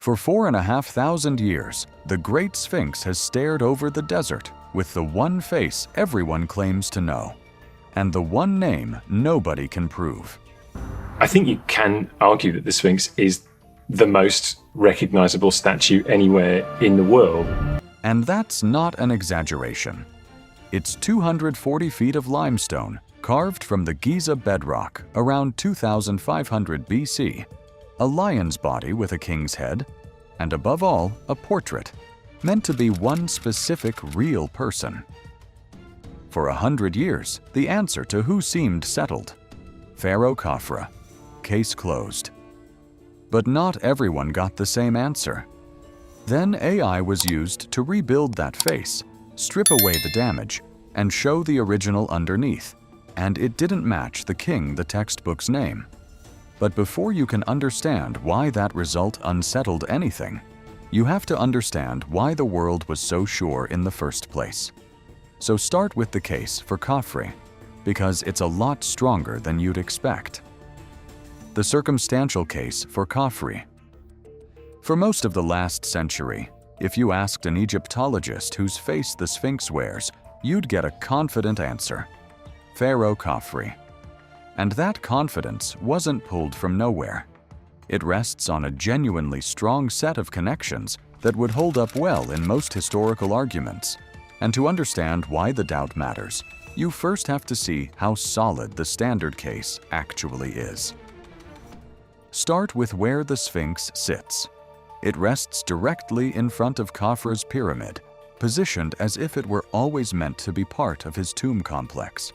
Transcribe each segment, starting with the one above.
For 4,500 years, the Great Sphinx has stared over the desert with the one face everyone claims to know, and the one name nobody can prove. I think you can argue that the Sphinx is the most recognizable statue anywhere in the world. And that's not an exaggeration. It's 240 feet of limestone carved from the Giza bedrock around 2500 BC, a lion's body with a king's head, and above all, a portrait, meant to be one specific real person. For 100 years, the answer to who seemed settled. Pharaoh Khafre. Case closed. But not everyone got the same answer. Then AI was used to rebuild that face, strip away the damage, and show the original underneath, and it didn't match the king the textbook's name. But before you can understand why that result unsettled anything, you have to understand why the world was so sure in the first place. So start with the case for Khafre, because it's a lot stronger than you'd expect. The circumstantial case for Khafre. For most of the last century, if you asked an Egyptologist whose face the Sphinx wears, you'd get a confident answer: Pharaoh Khafre. And that confidence wasn't pulled from nowhere. It rests on a genuinely strong set of connections that would hold up well in most historical arguments. And to understand why the doubt matters, you first have to see how solid the standard case actually is. Start with where the Sphinx sits. It rests directly in front of Khafre's pyramid, positioned as if it were always meant to be part of his tomb complex.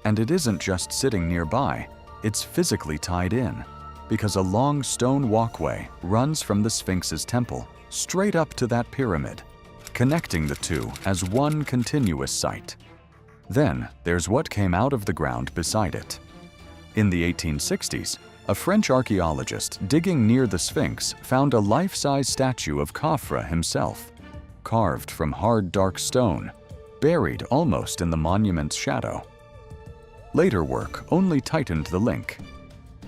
And it isn't just sitting nearby, it's physically tied in, because a long stone walkway runs from the Sphinx's temple straight up to that pyramid, connecting the two as one continuous site. Then there's what came out of the ground beside it. In the 1860s, a French archaeologist digging near the Sphinx found a life-size statue of Khafre himself, carved from hard dark stone, buried almost in the monument's shadow. Later work only tightened the link.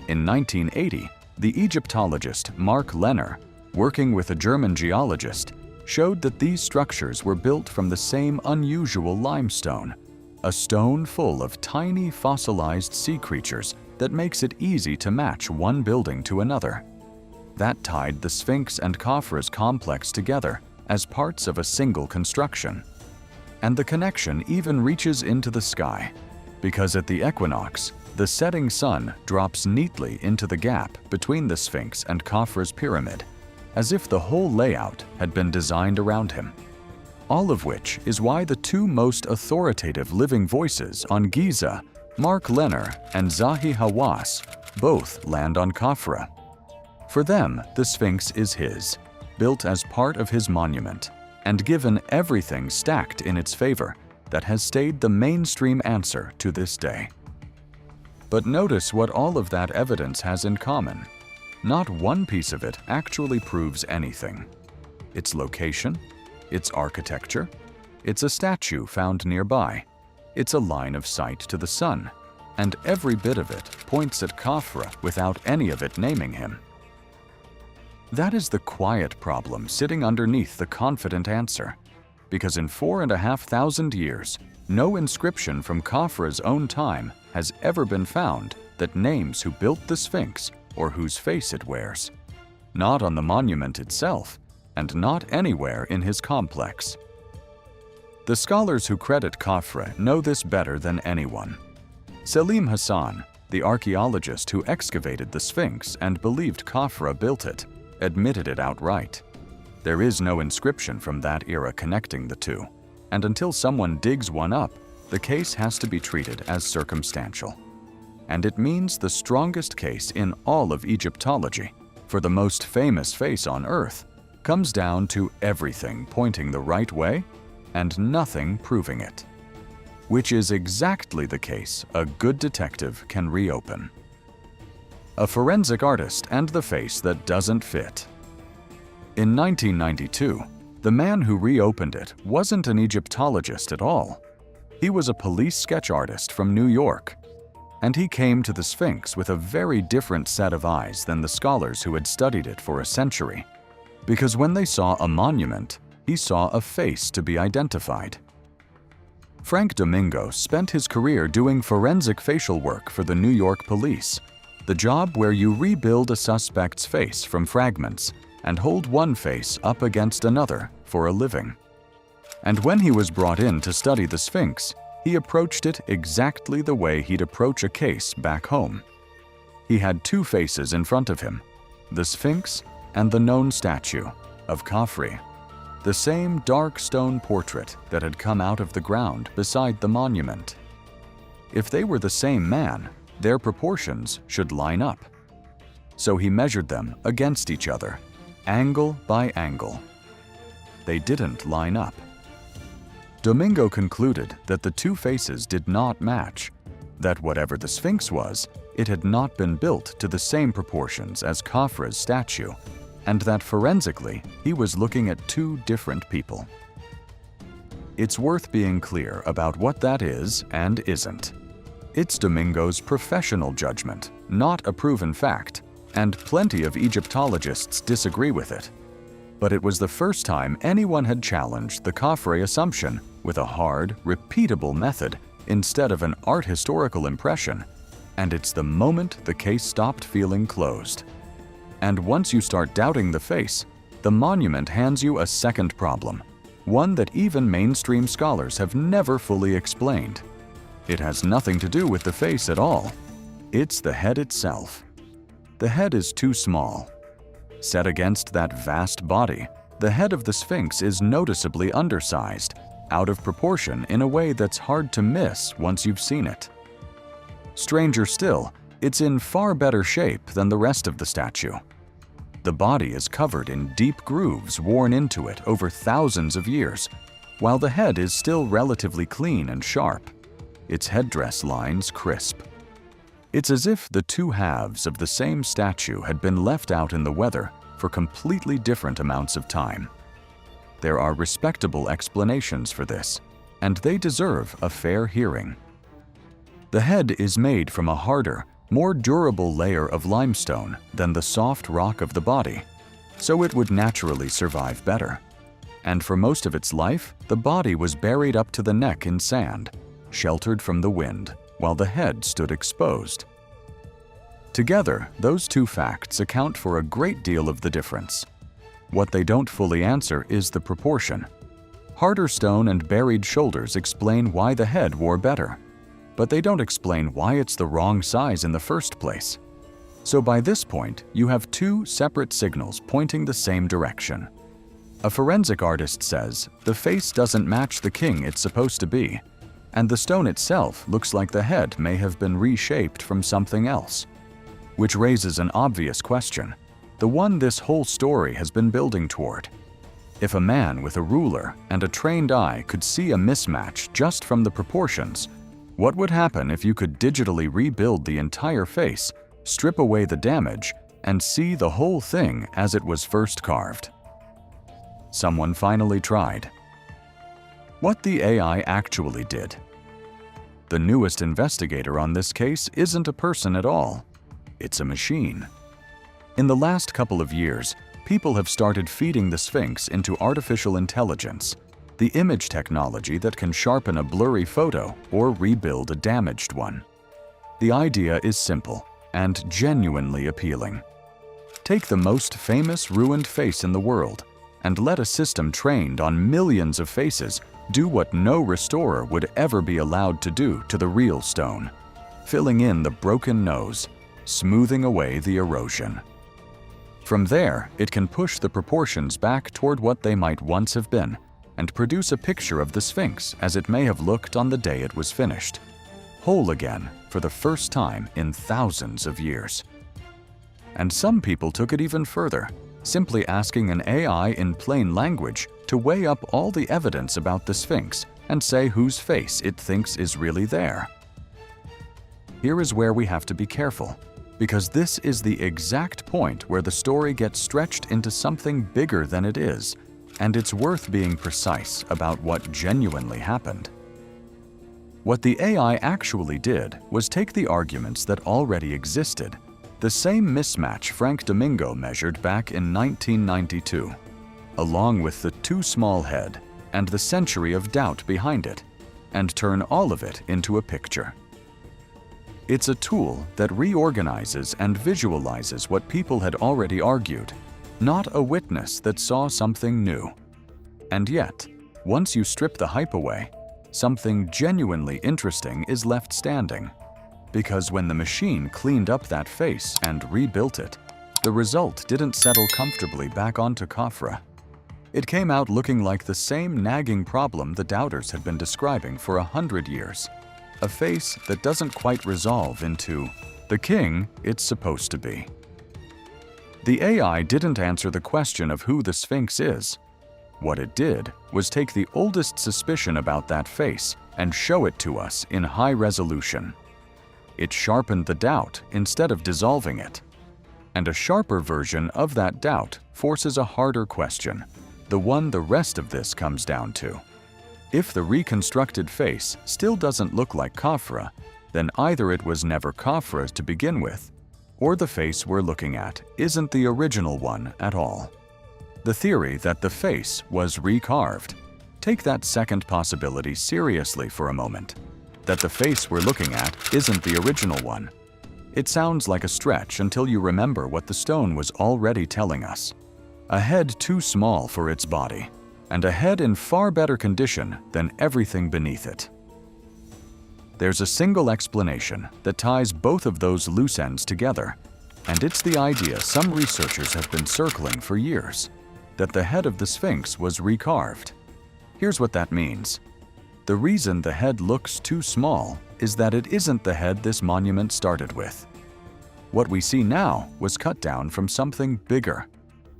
In 1980, the Egyptologist Mark Lenner, working with a German geologist, showed that these structures were built from the same unusual limestone, a stone full of tiny fossilized sea creatures that makes it easy to match one building to another. That tied the Sphinx and Khafre's complex together as parts of a single construction. And the connection even reaches into the sky, because at the equinox, the setting sun drops neatly into the gap between the Sphinx and Khafre's pyramid, as if the whole layout had been designed around him. All of which is why the two most authoritative living voices on Giza, Mark Lenner and Zahi Hawass, both land on Khafre. For them, the Sphinx is his, built as part of his monument, and given everything stacked in its favor that has stayed the mainstream answer to this day. But notice what all of that evidence has in common. Not one piece of it actually proves anything. Its location, its architecture, it's a statue found nearby, it's a line of sight to the sun, and every bit of it points at Khafre without any of it naming him. That is the quiet problem sitting underneath the confident answer, because in 4,500 years, no inscription from Khafre's own time has ever been found that names who built the Sphinx or whose face it wears. Not on the monument itself, and not anywhere in his complex. The scholars who credit Khafre know this better than anyone. Selim Hassan, the archaeologist who excavated the Sphinx and believed Khafre built it, admitted it outright. There is no inscription from that era connecting the two, and until someone digs one up, the case has to be treated as circumstantial. And it means the strongest case in all of Egyptology, for the most famous face on Earth, comes down to everything pointing the right way and nothing proving it. Which is exactly the case a good detective can reopen. A forensic artist and the face that doesn't fit. In 1992, the man who reopened it wasn't an Egyptologist at all. He was a police sketch artist from New York. And he came to the Sphinx with a very different set of eyes than the scholars who had studied it for a century. because when they saw a monument, he saw a face to be identified. Frank Domingo spent his career doing forensic facial work for the New York police, the job where you rebuild a suspect's face from fragments and hold one face up against another for a living. And when he was brought in to study the Sphinx, he approached it exactly the way he'd approach a case back home. He had two faces in front of him, the Sphinx and the known statue of Khafre, the same dark stone portrait that had come out of the ground beside the monument. If they were the same man, their proportions should line up. So he measured them against each other, angle by angle. They didn't line up. Domingo concluded that the two faces did not match, that whatever the Sphinx was, it had not been built to the same proportions as Khafre's statue, and that forensically, he was looking at two different people. It's worth being clear about what that is and isn't. It's Domingo's professional judgment, not a proven fact, and plenty of Egyptologists disagree with it. But it was the first time anyone had challenged the Khafre assumption with a hard, repeatable method instead of an art historical impression, and it's the moment the case stopped feeling closed. And once you start doubting the face, the monument hands you a second problem, one that even mainstream scholars have never fully explained. It has nothing to do with the face at all. It's the head itself. The head is too small. Set against that vast body, the head of the Sphinx is noticeably undersized, out of proportion in a way that's hard to miss once you've seen it. Stranger still, it's in far better shape than the rest of the statue. The body is covered in deep grooves worn into it over thousands of years, while the head is still relatively clean and sharp, its headdress lines crisp. It's as if the two halves of the same statue had been left out in the weather for completely different amounts of time. There are respectable explanations for this, and they deserve a fair hearing. The head is made from a harder, more durable layer of limestone than the soft rock of the body, so it would naturally survive better. And for most of its life, the body was buried up to the neck in sand, sheltered from the wind, while the head stood exposed. Together, those two facts account for a great deal of the difference. What they don't fully answer is the proportion. Harder stone and buried shoulders explain why the head wore better, but they don't explain why it's the wrong size in the first place. So by this point, you have two separate signals pointing the same direction. A forensic artist says the face doesn't match the king it's supposed to be, and the stone itself looks like the head may have been reshaped from something else. Which raises an obvious question, the one this whole story has been building toward. If a man with a ruler and a trained eye could see a mismatch just from the proportions, what would happen if you could digitally rebuild the entire face, strip away the damage, and see the whole thing as it was first carved? Someone finally tried. What the AI actually did. The newest investigator on this case isn't a person at all. It's a machine. In the last couple of years, people have started feeding the Sphinx into artificial intelligence, the image technology that can sharpen a blurry photo or rebuild a damaged one. The idea is simple and genuinely appealing. Take the most famous ruined face in the world and let a system trained on millions of faces do what no restorer would ever be allowed to do to the real stone, filling in the broken nose, smoothing away the erosion. From there, it can push the proportions back toward what they might once have been and produce a picture of the Sphinx as it may have looked on the day it was finished, whole again for the first time in thousands of years. And some people took it even further, simply asking an AI in plain language to weigh up all the evidence about the Sphinx and say whose face it thinks is really there. Here is where we have to be careful, because this is the exact point where the story gets stretched into something bigger than it is, and it's worth being precise about what genuinely happened. What the AI actually did was take the arguments that already existed, The same mismatch Frank Domingo measured back in 1992, along with the too small head and the century of doubt behind it, and turn all of it into a picture. It's a tool that reorganizes and visualizes what people had already argued, not a witness that saw something new. And yet, once you strip the hype away, something genuinely interesting is left standing. Because when the machine cleaned up that face and rebuilt it, the result didn't settle comfortably back onto Khafre. It came out looking like the same nagging problem the doubters had been describing for 100 years. A face that doesn't quite resolve into the king it's supposed to be. The AI didn't answer the question of who the Sphinx is. What it did was take the oldest suspicion about that face and show it to us in high resolution. It sharpened the doubt instead of dissolving it. And a sharper version of that doubt forces a harder question, the one the rest of this comes down to. If the reconstructed face still doesn't look like Khafre, then either it was never Khafre to begin with, or the face we're looking at isn't the original one at all. The theory that the face was recarved. Take that second possibility seriously for a moment, that the face we're looking at isn't the original one. It sounds like a stretch until you remember what the stone was already telling us. A head too small for its body, and a head in far better condition than everything beneath it. There's a single explanation that ties both of those loose ends together, and it's the idea some researchers have been circling for years, that the head of the Sphinx was recarved. Here's what that means. The reason the head looks too small is that it isn't the head this monument started with. What we see now was cut down from something bigger,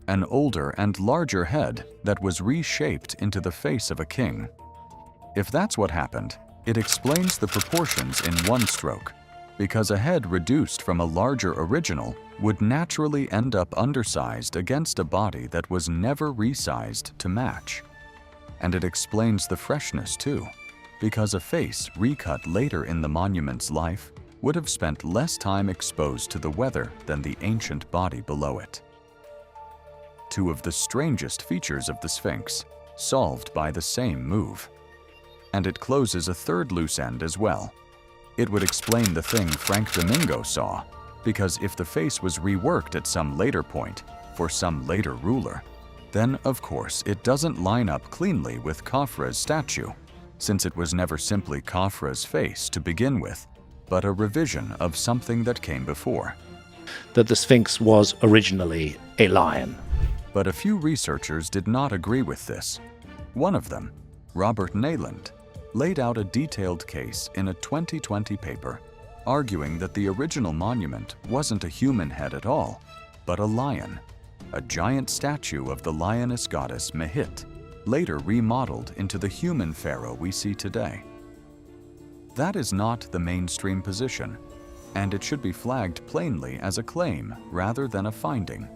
an older and larger head that was reshaped into the face of a king. If that's what happened, it explains the proportions in one stroke, because a head reduced from a larger original would naturally end up undersized against a body that was never resized to match. And it explains the freshness too, because a face recut later in the monument's life would have spent less time exposed to the weather than the ancient body below it. Two of the strangest features of the Sphinx, solved by the same move. And it closes a third loose end as well. It would explain the thing Frank Domingo saw, because if the face was reworked at some later point, for some later ruler, then of course it doesn't line up cleanly with Khafre's statue, since it was never simply Khafre's face to begin with, but a revision of something that came before. That the Sphinx was originally a lion. But a few researchers did not agree with this. One of them, Robert Nayland, laid out a detailed case in a 2020 paper, arguing that the original monument wasn't a human head at all, but a lion, a giant statue of the lioness goddess Mehit, later remodeled into the human pharaoh we see today. That is not the mainstream position, and it should be flagged plainly as a claim rather than a finding,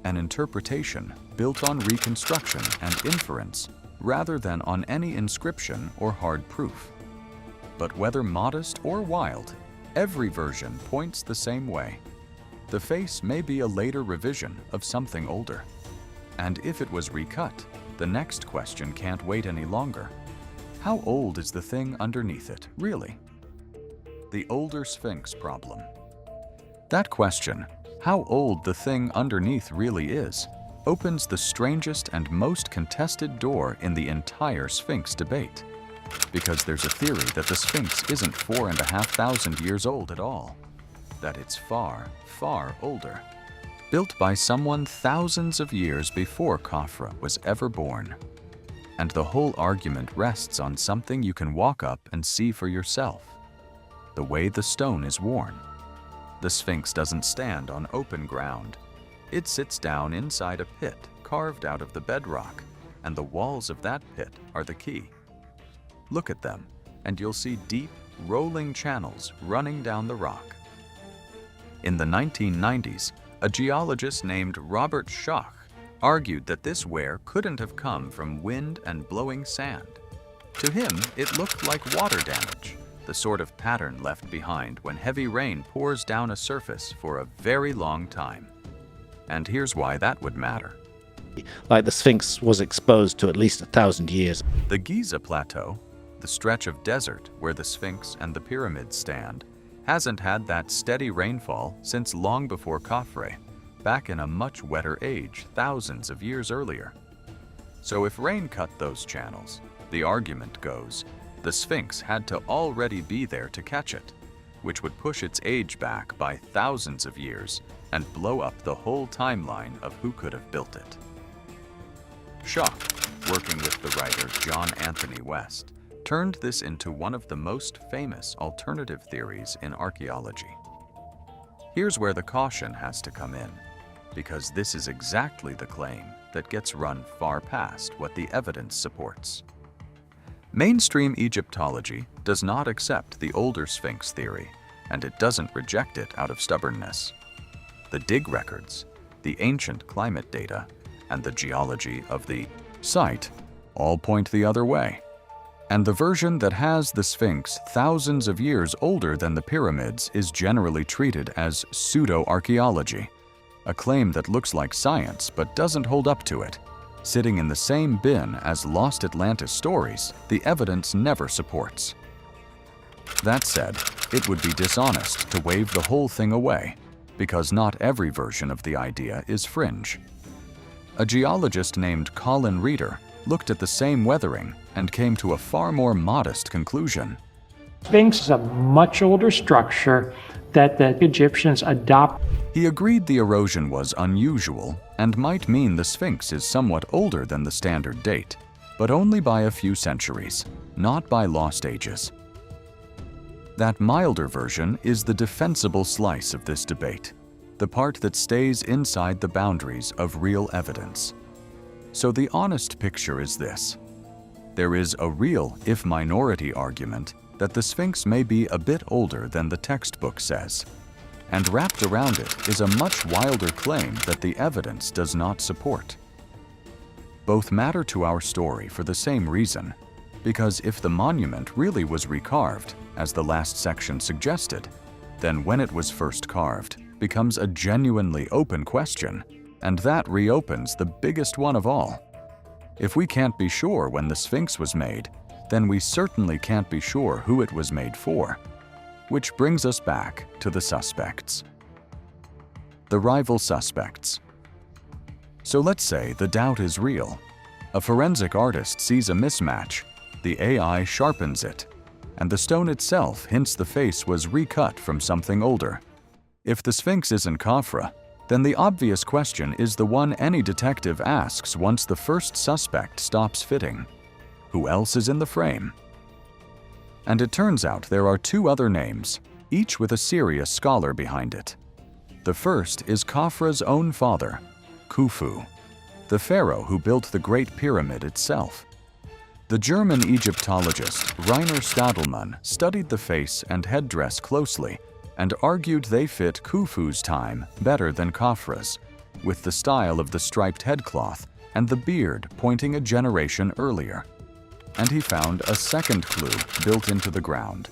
an interpretation built on reconstruction and inference rather than on any inscription or hard proof. But whether modest or wild, every version points the same way. The face may be a later revision of something older. And if it was recut, the next question can't wait any longer. How old is the thing underneath it, really? The older Sphinx problem. That question, how old the thing underneath really is, opens the strangest and most contested door in the entire Sphinx debate. Because there's a theory that the Sphinx isn't 4,500 years old at all, that it's far, far older, built by someone thousands of years before Khafre was ever born. And the whole argument rests on something you can walk up and see for yourself, the way the stone is worn. The Sphinx doesn't stand on open ground. It sits down inside a pit carved out of the bedrock, and the walls of that pit are the key. Look at them, and you'll see deep, rolling channels running down the rock. In the 1990s, a geologist named Robert Schoch argued that this wear couldn't have come from wind and blowing sand. To him, it looked like water damage, the sort of pattern left behind when heavy rain pours down a surface for a very long time. And here's why that would matter. Like the Sphinx was exposed to at least 1,000 years. The Giza Plateau, the stretch of desert where the Sphinx and the pyramids stand, hasn't had that steady rainfall since long before Khafre, back in a much wetter age thousands of years earlier. So if rain cut those channels, the argument goes, the Sphinx had to already be there to catch it, which would push its age back by thousands of years and blow up the whole timeline of who could have built it. Schock, working with the writer John Anthony West, turned this into one of the most famous alternative theories in archaeology. Here's where the caution has to come in, because this is exactly the claim that gets run far past what the evidence supports. Mainstream Egyptology does not accept the older Sphinx theory, and it doesn't reject it out of stubbornness. The dig records, the ancient climate data, and the geology of the site all point the other way. And the version that has the Sphinx thousands of years older than the pyramids is generally treated as pseudo-archaeology, a claim that looks like science but doesn't hold up to it. Sitting in the same bin as lost Atlantis stories, the evidence never supports. That said, it would be dishonest to wave the whole thing away, because not every version of the idea is fringe. A geologist named Colin Reeder looked at the same weathering and came to a far more modest conclusion. Sphinx is a much older structure that the Egyptians adopt. He agreed the erosion was unusual and might mean the Sphinx is somewhat older than the standard date, but only by a few centuries, not by lost ages. That milder version is the defensible slice of this debate, the part that stays inside the boundaries of real evidence. So the honest picture is this. There is a real, if minority, argument that the Sphinx may be a bit older than the textbook says. And wrapped around it is a much wilder claim that the evidence does not support. Both matter to our story for the same reason, because if the monument really was recarved, as the last section suggested, then when it was first carved becomes a genuinely open question, and that reopens the biggest one of all. If we can't be sure when the Sphinx was made, then we certainly can't be sure who it was made for. Which brings us back to the suspects. The rival suspects. So let's say the doubt is real. A forensic artist sees a mismatch, the AI sharpens it, and the stone itself hints the face was recut from something older. If the Sphinx isn't Khafre, then the obvious question is the one any detective asks once the first suspect stops fitting. Who else is in the frame? And it turns out there are two other names, each with a serious scholar behind it. The first is Khafre's own father, Khufu, the pharaoh who built the Great Pyramid itself. The German Egyptologist Rainer Stadelmann studied the face and headdress closely and argued they fit Khufu's time better than Khafre's, with the style of the striped headcloth and the beard pointing a generation earlier. And he found a second clue built into the ground.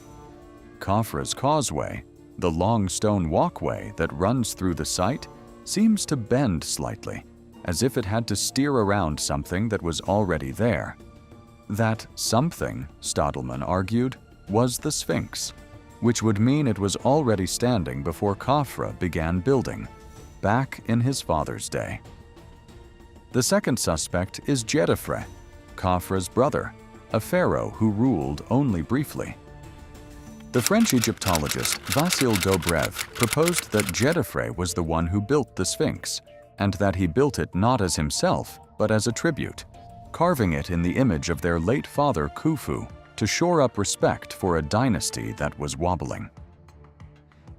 Khafre's causeway, the long stone walkway that runs through the site, seems to bend slightly, as if it had to steer around something that was already there. That something, Stadelmann argued, was the Sphinx, which would mean it was already standing before Khafre began building, back in his father's day. The second suspect is Djedefre, Khafre's brother, a pharaoh who ruled only briefly. The French Egyptologist Vasile Dobrev proposed that Djedefre was the one who built the Sphinx, and that he built it not as himself, but as a tribute, carving it in the image of their late father Khufu to shore up respect for a dynasty that was wobbling.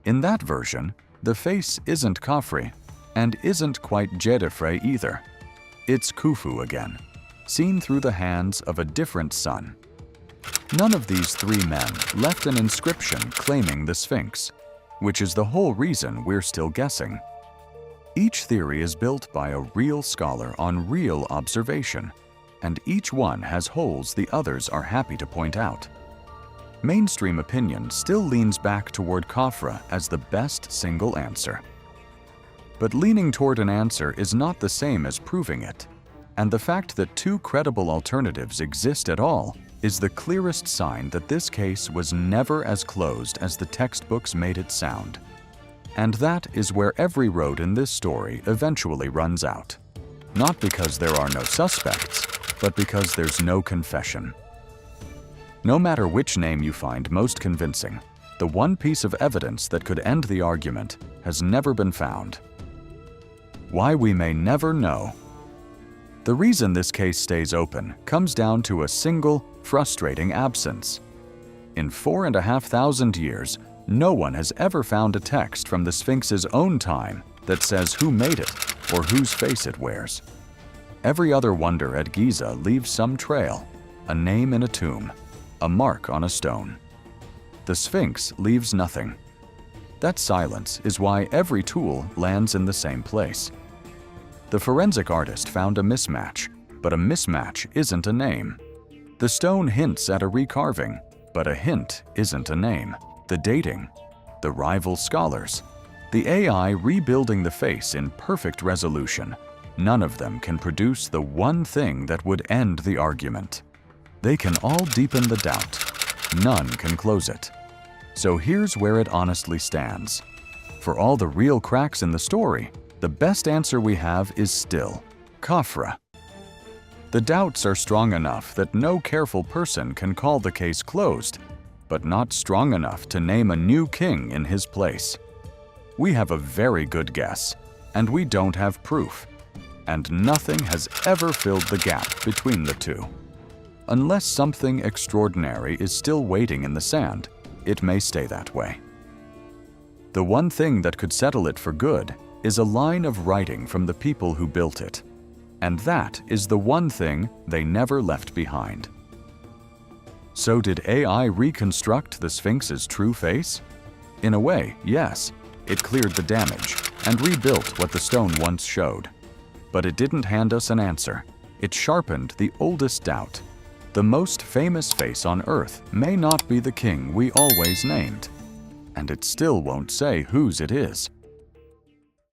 In that version, the face isn't Khafre, and isn't quite Djedefre either. It's Khufu again, seen through the hands of a different son. None of these three men left an inscription claiming the Sphinx, which is the whole reason we're still guessing. Each theory is built by a real scholar on real observation, and each one has holes the others are happy to point out. Mainstream opinion still leans back toward Khafre as the best single answer. But leaning toward an answer is not the same as proving it, and the fact that two credible alternatives exist at all is the clearest sign that this case was never as closed as the textbooks made it sound. And that is where every road in this story eventually runs out. Not because there are no suspects, but because there's no confession. No matter which name you find most convincing, the one piece of evidence that could end the argument has never been found. Why we may never know. The reason this case stays open comes down to a single, frustrating absence. In 4,500 years, no one has ever found a text from the Sphinx's own time that says who made it or whose face it wears. Every other wonder at Giza leaves some trail, a name in a tomb, a mark on a stone. The Sphinx leaves nothing. That silence is why every tool lands in the same place. The forensic artist found a mismatch, but a mismatch isn't a name. The stone hints at a recarving, but a hint isn't a name. The dating, the rival scholars, the AI rebuilding the face in perfect resolution, none of them can produce the one thing that would end the argument. They can all deepen the doubt. None can close it. So here's where it honestly stands. For all the real cracks in the story, the best answer we have is still Khafre. The doubts are strong enough that no careful person can call the case closed, but not strong enough to name a new king in his place. We have a very good guess, and we don't have proof, and nothing has ever filled the gap between the two. Unless something extraordinary is still waiting in the sand, it may stay that way. The one thing that could settle it for good is a line of writing from the people who built it, and that is the one thing they never left behind. So did AI reconstruct the Sphinx's true face? In a way, yes. It cleared the damage and rebuilt what the stone once showed. But it didn't hand us an answer. It sharpened the oldest doubt. The most famous face on Earth may not be the king we always named. And it still won't say whose it is.